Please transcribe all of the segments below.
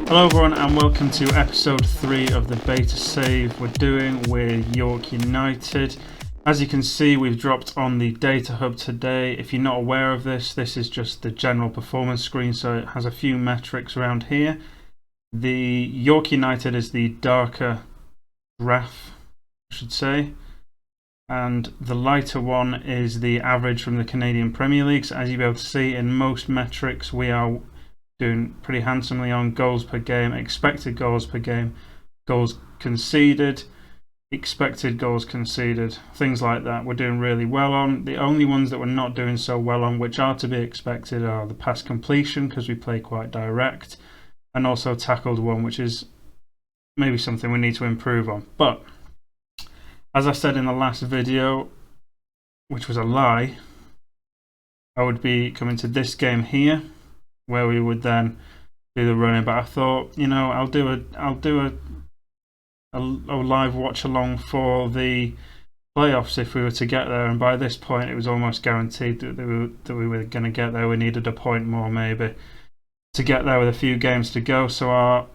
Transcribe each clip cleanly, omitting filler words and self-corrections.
Hello everyone and welcome to episode 3 of the beta save we're doing with York United. As you can see, we've dropped on the data hub today. If you're not aware of this, this is just the general performance screen, so it has a few metrics around here. The York United is the darker graph, I should say, and the lighter one is the average from the Canadian Premier League. So as you'll be able to see, in most metrics we are doing pretty handsomely on goals per game, expected goals per game, goals conceded, expected goals conceded, things like that. We're doing really well on. The only ones that we're not doing so well on, which are to be expected, are the pass completion, because we play quite direct, and also tackled one, which is maybe something we need to improve on. But as I said in the last video, which was a lie, I would be coming to this game here, where we would then do the running. But I thought, you know, I'll do a live watch along for the playoffs if we were to get there. And by this point, it was almost guaranteed that we were going to get there. We needed a point more maybe to get there with a few games to go. So our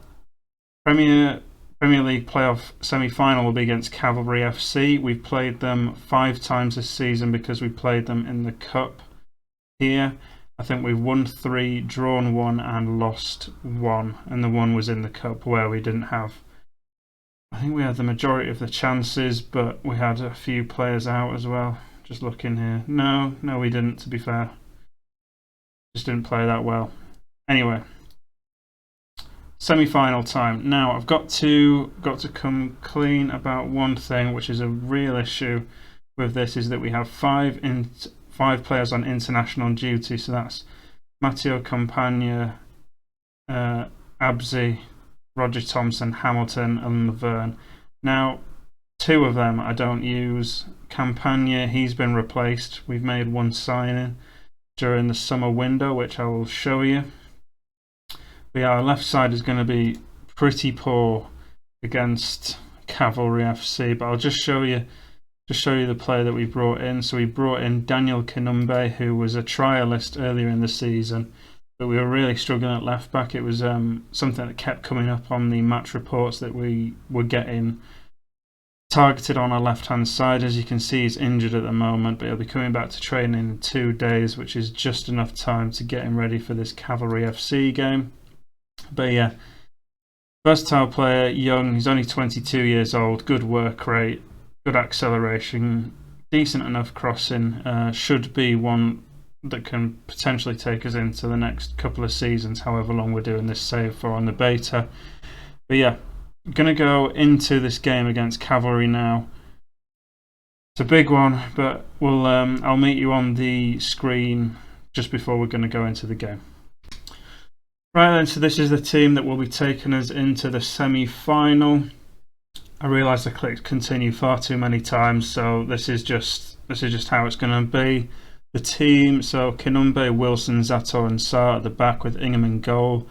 Premier League playoff semi-final will be against Cavalry FC. We've played them 5 times this season because we played them in the cup here. I think we've won 3, drawn 1 and lost 1, and the 1 was in the cup where we didn't have, I think we had the majority of the chances, but we had a few players out as well. Just looking here, no we didn't, to be fair, just didn't play that well. Anyway, semi-final time. Now I've got to come clean about one thing, which is a real issue with this, is that we have 5 players on international duty. So that's Matteo Campagna, Abzi, Roger Thompson, Hamilton and Laverne. Now 2 of them I don't use. Campagna, he's been replaced. We've made 1 signing during the summer window, which I will show you. But yeah, our left side is going to be pretty poor against Cavalry FC, but I'll just show you the player that we brought in. So we brought in Daniel Kinumbe, who was a trialist earlier in the season, but we were really struggling at left back. It was something that kept coming up on the match reports, that we were getting targeted on our left hand side. As you can see, he's injured at the moment, but he'll be coming back to training in 2 days, which is just enough time to get him ready for this Cavalry FC game. But yeah, versatile player, young, he's only 22 years old, good work rate, good acceleration, decent enough crossing, should be one that can potentially take us into the next couple of seasons, however long we're doing this save for on the beta. But yeah, I'm going to go into this game against Cavalry now. It's a big one, but I'll meet you on the screen just before we're going to go into the game. Right then, so this is the team that will be taking us into the semi-final. I realised I clicked continue far too many times, so this is just how it's going to be. The team, so Kinumbe, Wilson, Zato and Sarr at the back with Ingham in goal.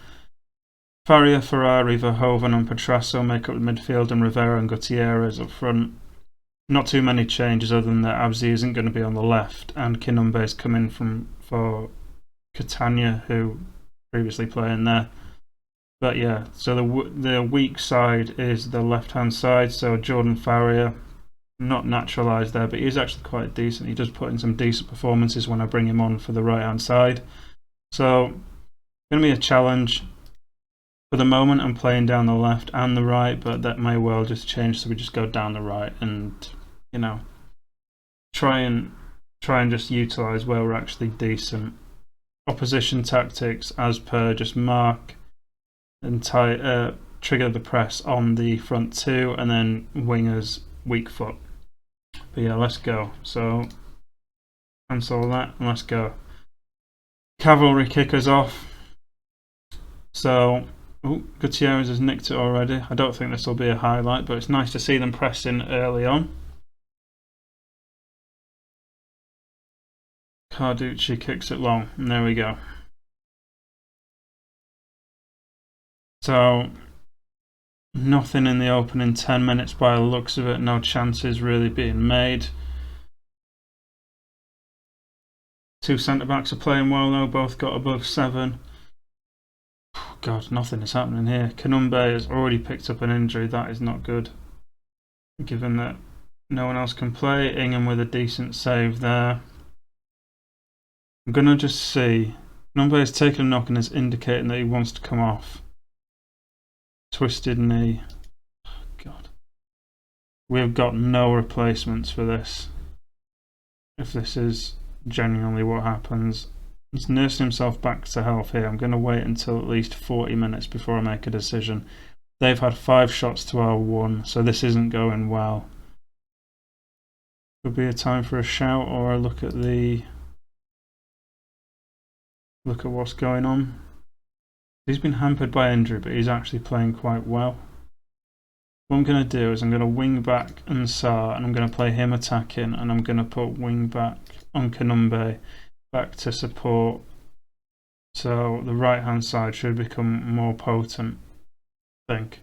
Faria, Ferrari, Verhoeven and Petrasso make up the midfield, and Rivera and Gutierrez up front. Not too many changes other than that Abzi isn't going to be on the left, and Kinumbe is coming for Catania, who previously playing there. But yeah, so the weak side is the left hand side. So Jordan Faria, not naturalised there, but he's actually quite decent. He does put in some decent performances when I bring him on for the right hand side. So going to be a challenge. For the moment I'm playing down the left and the right, but that may well just change, so we just go down the right and, you know, try and just utilise where we're actually decent. Opposition tactics as per, just mark and trigger the press on the front 2, and then wingers weak foot. But yeah, let's go. So cancel that and let's go. Cavalry kick us off. So Gutierrez has nicked it already. I don't think this will be a highlight, but it's nice to see them pressing early on. Carducci kicks it long, and there we go. So nothing in the opening 10 minutes by the looks of it, no chances really being made. 2 centre backs are playing well though, both got above 7. God, nothing is happening here. Kanumbe has already picked up an injury. That is not good. Given that no one else can play. Ingham with a decent save there. I'm going to just see. Kanumbe has taken a knock and is indicating that he wants to come off. Twisted knee. God. We've got no replacements for this. If this is genuinely what happens. He's nursing himself back to health here. I'm going to wait until at least 40 minutes before I make a decision. They've had 5 shots to our 1, so this isn't going well. Could be a time for a shout or a look at what's going on. He's been hampered by injury, but he's actually playing quite well. What I'm going to do is I'm going to wing back Ansar, and I'm going to play him attacking, and I'm going to put wing back on Kanumbe back to support. So the right hand side should become more potent, I think.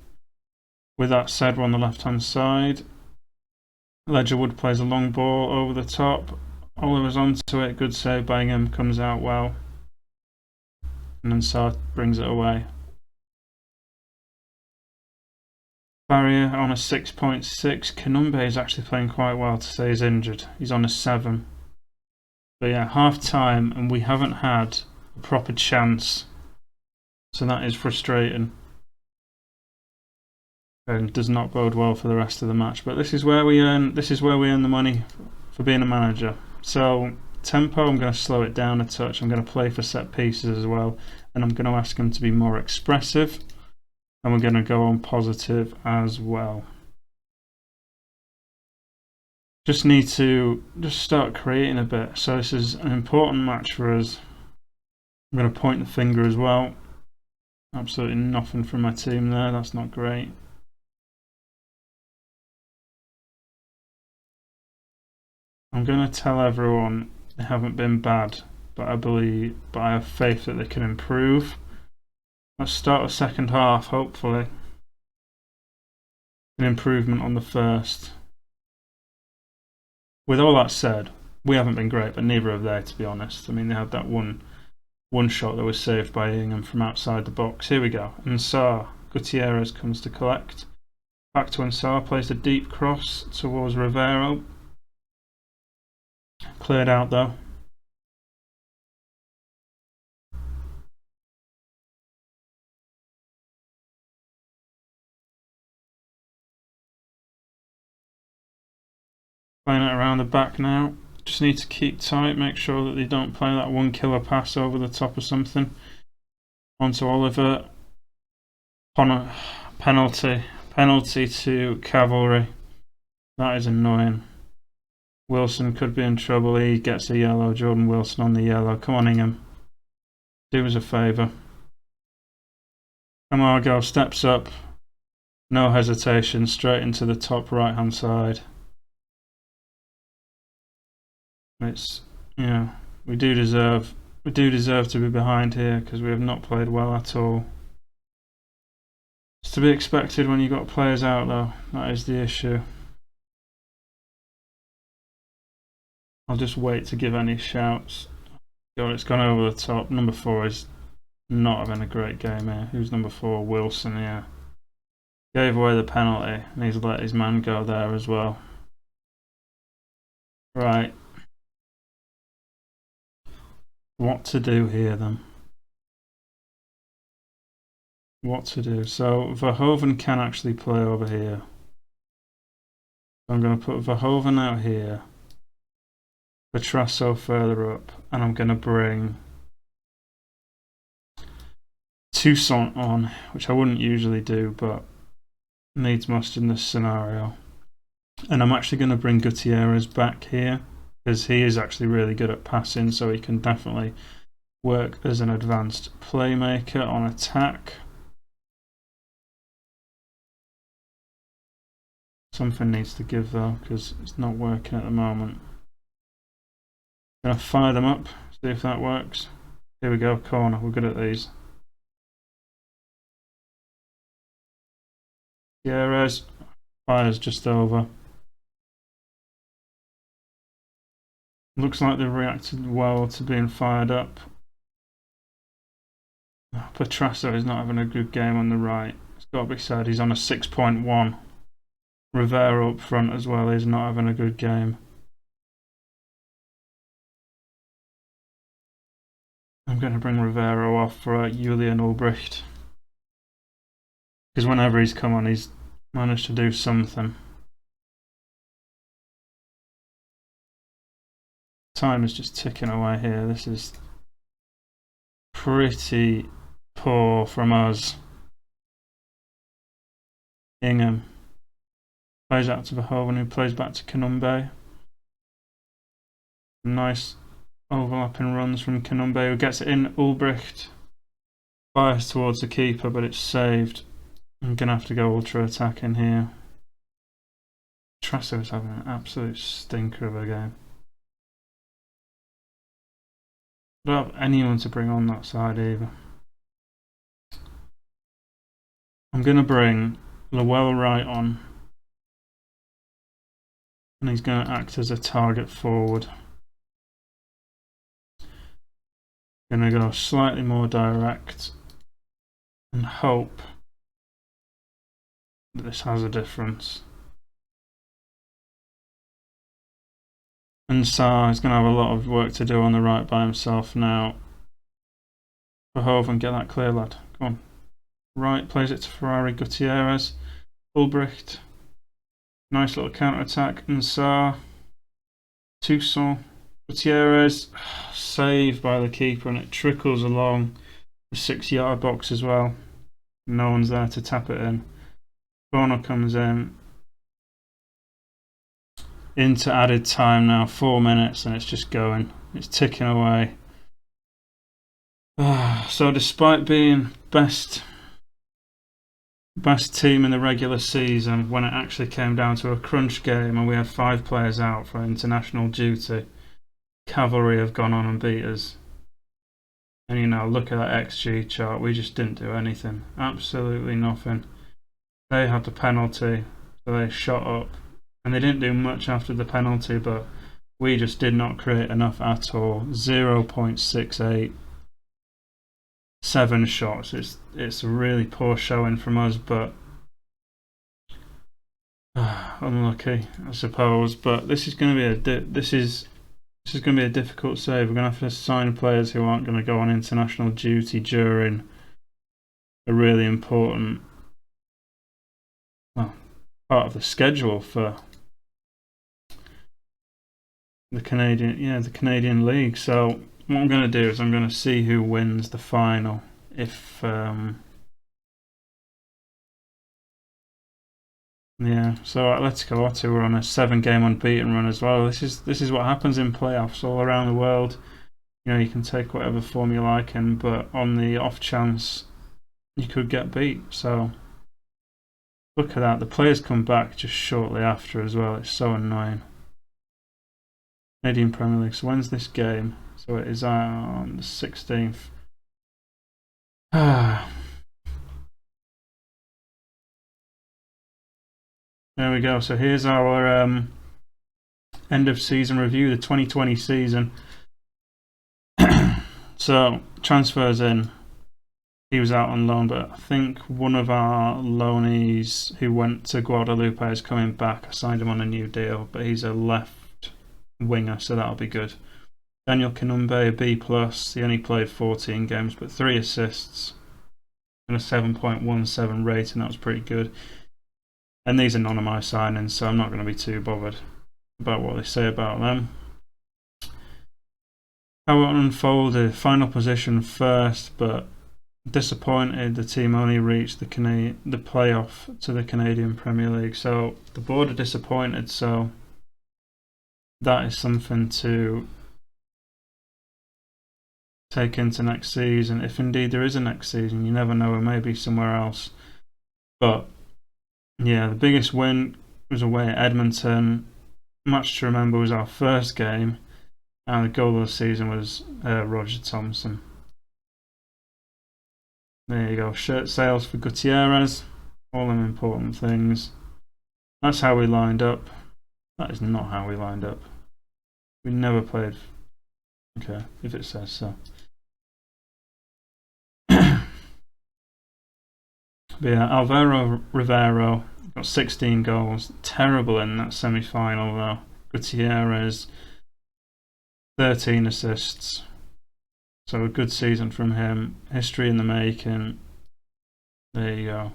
With that said, we're on the left hand side. Ledgerwood plays a long ball over the top. Oliver's onto it, good save by Ingham, comes out well. And Ansar brings it away. Barrier on a 6.6. Kanumbe is actually playing quite well to say he's injured. He's on a 7. But yeah, half time and we haven't had a proper chance. So that is frustrating. And does not bode well for the rest of the match. But this is where we earn the money for being a manager. So tempo, I'm going to slow it down a touch. I'm going to play for set pieces as well. And I'm going to ask him to be more expressive. And we're going to go on positive as well. Just need to start creating a bit. So this is an important match for us. I'm going to point the finger as well. Absolutely nothing from my team there. That's not great. I'm going to tell everyone they haven't been bad, but I have faith that they can improve. Let's start the second half, hopefully. An improvement on the first. With all that said, we haven't been great, but neither have they, to be honest. I mean, they had that one shot that was saved by Ingham from outside the box. Here we go. Ansar. Gutierrez comes to collect. Back to Ansar, plays a deep cross towards Rivero. Cleared out though. Playing it around the back now. Just need to keep tight, make sure that they don't play that 1 killer pass over the top of something. Onto Oliver. Penalty to Cavalry. That is annoying. Wilson could be in trouble. He gets a yellow. Jordan Wilson on the yellow. Come on, Ingham. Do us a favour. Camargo steps up. No hesitation. Straight into the top right hand side. It's, yeah, we do deserve to be behind here because we have not played well at all. It's to be expected when you've got players out though. That is the issue. I'll just wait to give any shouts. God, it's gone over the top. Number 4 is not having a great game here. Who's number 4? Wilson, yeah. Gave away the penalty and he's let his man go there as well. Right. What to do here then? What to do? So Verhoeven can actually play over here. I'm going to put Verhoeven out here. Petrasso further up, and I'm going to bring Toussaint on, which I wouldn't usually do, but needs must in this scenario. And I'm actually going to bring Gutierrez back here because he is actually really good at passing, so he can definitely work as an advanced playmaker on attack. Something needs to give though because it's not working at the moment. I'm going to fire them up, see if that works. Here we go, corner, we're good at these. Gutierrez fires just over. Looks like they've reacted well to being fired up. Petrasso is not having a good game on the right. It's got to be said. He's on a 6.1. Rivera up front as well. He's not having a good game. I'm going to bring Rivera off for Julian Ulbricht. Because whenever he's come on, he's managed to do something. Time is just ticking away here. This is pretty poor from us. Ingham plays out to Verhoeven, who plays back to Kanumbe. Nice overlapping runs from Kanumbe, who gets it in. Ulbricht fires towards the keeper, but it's saved. I'm going to have to go ultra attacking here. Trasso is having an absolute stinker of a game. I don't have anyone to bring on that side either. I'm going to bring Lowell Wright on, and he's going to act as a target forward. Going to go slightly more direct and hope that this has a difference. And Sarr is going to have a lot of work to do on the right by himself now. Verhoeven, get that clear, lad. Come on. Right, plays it to Ferrari Gutierrez. Ulbricht. Nice little counter attack. And Sarr. Toussaint. Gutierrez. Saved by the keeper, and it trickles along the 6-yard box as well. No one's there to tap it in. Corner comes in. Into added time now, 4 minutes, and it's just going. It's ticking away. So despite being best team in the regular season, when it actually came down to a crunch game and we had 5 players out for international duty, Cavalry have gone on and beat us. And you know, look at that XG chart, we just didn't do anything. Absolutely nothing. They had the penalty, so they shot up. And they didn't do much after the penalty, but we just did not create enough at all. 0.68. 7 shots. It's a really poor showing from us, but unlucky, I suppose. But this is going to be this is going to be a difficult save. We're going to have to sign players who aren't going to go on international duty during a really important part of the schedule for the Canadian League. So what I'm going to do is I'm going to see who wins the final. If so Atletico Ottawa were on a 7-game unbeaten run as well. This is what happens in playoffs all around the world. You know, you can take whatever form you like in, but on the off chance you could get beat. So look at that. The players come back just shortly after as well. It's so annoying. Canadian Premier League. So when's this game? So it is on the 16th. There we go. So here's our end of season review, the 2020 season. So transfers in. He was out on loan, but I think one of our loanees who went to Guadalupe is coming back. I signed him on a new deal, but he's a left winger, so that'll be good. Daniel Kanumbe, a B+. He only played 14 games, but 3 assists and a 7.17 rating. That was pretty good. And these are none of my signings, so I'm not going to be too bothered about what they say about them. How it unfolded, final position first, but disappointed the team only reached the playoff to the Canadian Premier League. So the board are disappointed, so that is something to take into next season. If indeed there is a next season, you never know, it may be somewhere else. But yeah, the biggest win was away at Edmonton. Match to remember was our first game, and the goal of the season was Roger Thompson. There you go, shirt sales for Gutierrez, all them important things. That's how we lined up. That is not how we lined up. We never played. Okay, if it says so. But yeah, Alvaro Rivero got 16 goals. Terrible in that semi-final though. Gutierrez, 13 assists. So a good season from him. History in the making. There you go.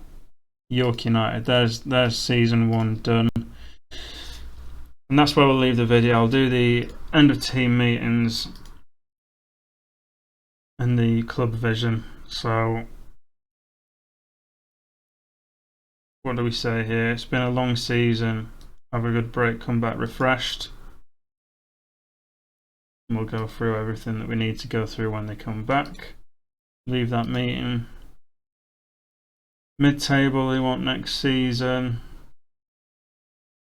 York United. There's season 1 done. And that's where we'll leave the video. I'll do the end of team meetings and the club vision. So what do we say here? It's been a long season. Have a good break, come back refreshed. And we'll go through everything that we need to go through when they come back. Leave that meeting. Mid-table they want next season.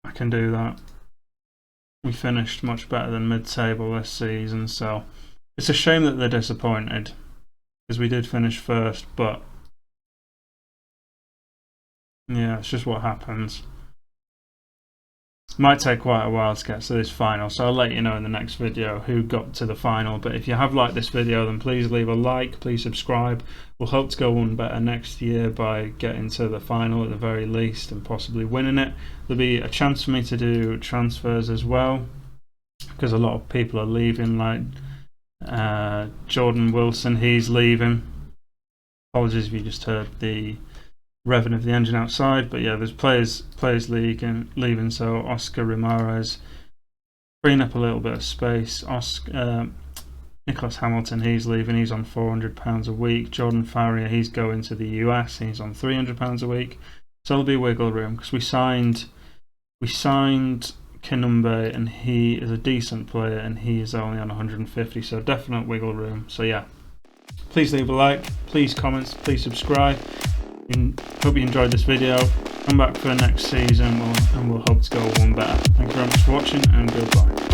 I can do that. We finished much better than mid-table this season, so it's a shame that they're disappointed because we did finish first, but yeah, it's just what happens. Might take quite a while to get to this final, so I'll let you know in the next video who got to the final. But if you have liked this video, then please leave a like, please subscribe. We'll hope to go one better next year by getting to the final at the very least and possibly winning it. There'll be a chance for me to do transfers as well, because a lot of people are leaving, like Jordan Wilson, he's leaving. Apologies if you just heard the revving of the engine outside, but yeah, there's players leaving, so Oscar Ramirez freeing up a little bit of space. Nicholas Hamilton, he's leaving, he's on £400 a week. Jordan Farrier, he's going to the US, he's on £300 a week. So there'll be wiggle room because we signed Kinumbe and he is a decent player and he is only on 150, so definite wiggle room. So yeah, please leave a like, please comment, please subscribe. Hope you enjoyed this video. Come back for the next season and we'll hope to go one better. Thank you very much for watching and goodbye.